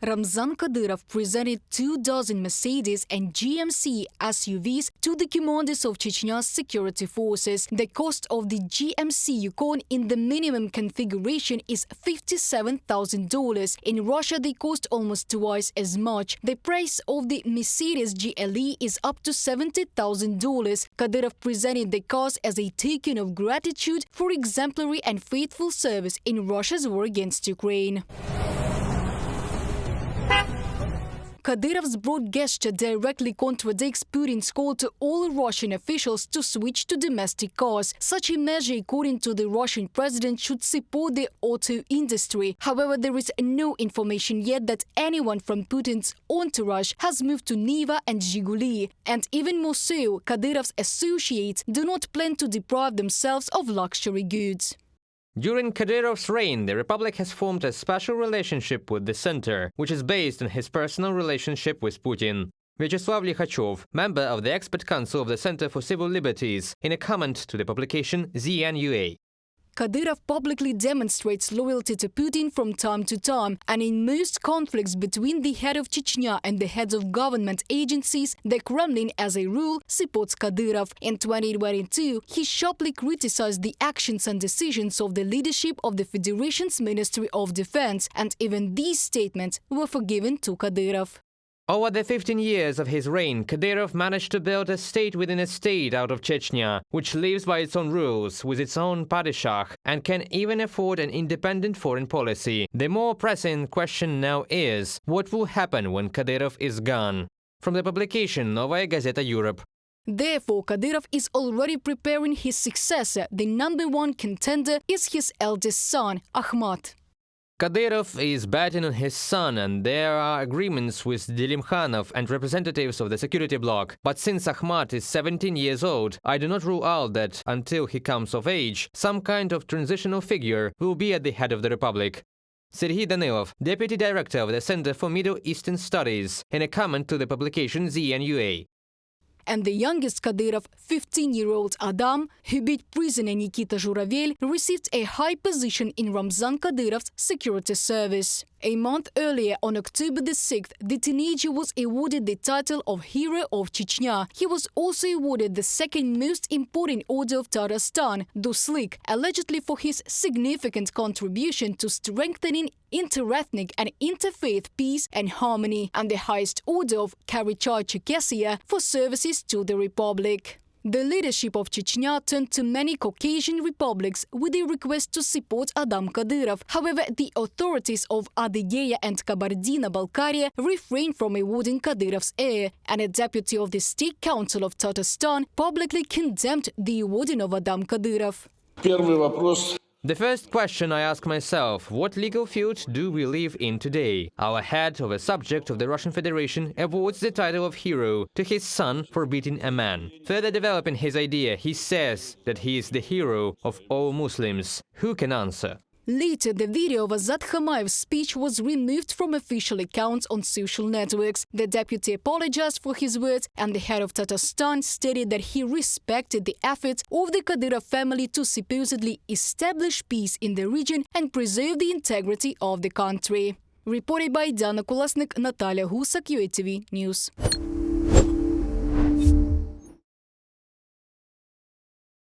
Ramzan Kadyrov presented 24 Mercedes and GMC SUVs to the commanders of Chechnya's security forces. The cost of the GMC Yukon in the minimum configuration is $57,000. In Russia, they cost almost twice as much. The price of the Mercedes GLE is up to $70,000. Kadyrov presented the cars as a token of gratitude for exemplary and faithful service in Russia's war against Ukraine. Kadyrov's broad gesture directly contradicts Putin's call to all Russian officials to switch to domestic cars. Such a measure, according to the Russian president, should support the auto industry. However, there is no information yet that anyone from Putin's entourage has moved to Niva and Zhiguli. And even more so, Kadyrov's associates do not plan to deprive themselves of luxury goods. During Kadyrov's reign, the Republic has formed a special relationship with the center, which is based on his personal relationship with Putin. Vyacheslav Likhachov, member of the Expert Council of the Center for Civil Liberties, in a comment to the publication ZNUA. Kadyrov publicly demonstrates loyalty to Putin from time to time, and in most conflicts between the head of Chechnya and the heads of government agencies, the Kremlin, as a rule, supports Kadyrov. In 2022, he sharply criticized the actions and decisions of the leadership of the Federation's Ministry of Defense, and even these statements were forgiven to Kadyrov. Over the 15 years of his reign, Kadyrov managed to build a state within a state out of Chechnya, which lives by its own rules, with its own padishah, and can even afford an independent foreign policy. The more pressing question now is, what will happen when Kadyrov is gone? From the publication Novaya Gazeta Europe. Therefore, Kadyrov is already preparing his successor. The #1 contender is his eldest son, Ahmad. Kadyrov is betting on his son, and there are agreements with Delimkhanov and representatives of the security bloc. But since Ahmad is 17 years old, I do not rule out that, until he comes of age, some kind of transitional figure will be at the head of the Republic. Serhiy Danilov, deputy director of the Center for Middle Eastern Studies, in a comment to the publication ZNUA. And the youngest Kadyrov, 15-year-old Adam, who beat prisoner Nikita Zhuravell, received a high position in Ramzan Kadyrov's security service. A month earlier, on October the 6th, the teenager was awarded the title of Hero of Chechnya. He was also awarded the second most important order of Tatarstan, Duslik, allegedly for his significant contribution to strengthening interethnic and interfaith peace and harmony, and the highest order of Karichar-Cherkessia for services to the Republic. The leadership of Chechnya turned to many Caucasian republics with a request to support Adam Kadyrov. However, the authorities of Adygea and Kabardino-Balkaria refrained from awarding Kadyrov's heir, and a deputy of the State Council of Tatarstan publicly condemned the awarding of Adam Kadyrov. The first question I ask myself, what legal field do we live in today? Our head of a subject of the Russian Federation awards the title of hero to his son for beating a man. Further developing his idea, he says that he is the hero of all Muslims. Who can answer? Later, the video of Azat Khamayev's speech was removed from official accounts on social networks. The deputy apologized for his words, and the head of Tatarstan stated that he respected the efforts of the Kadyrov family to supposedly establish peace in the region and preserve the integrity of the country. Reported by Dana Kulasnik, Natalia Husak, UATV News.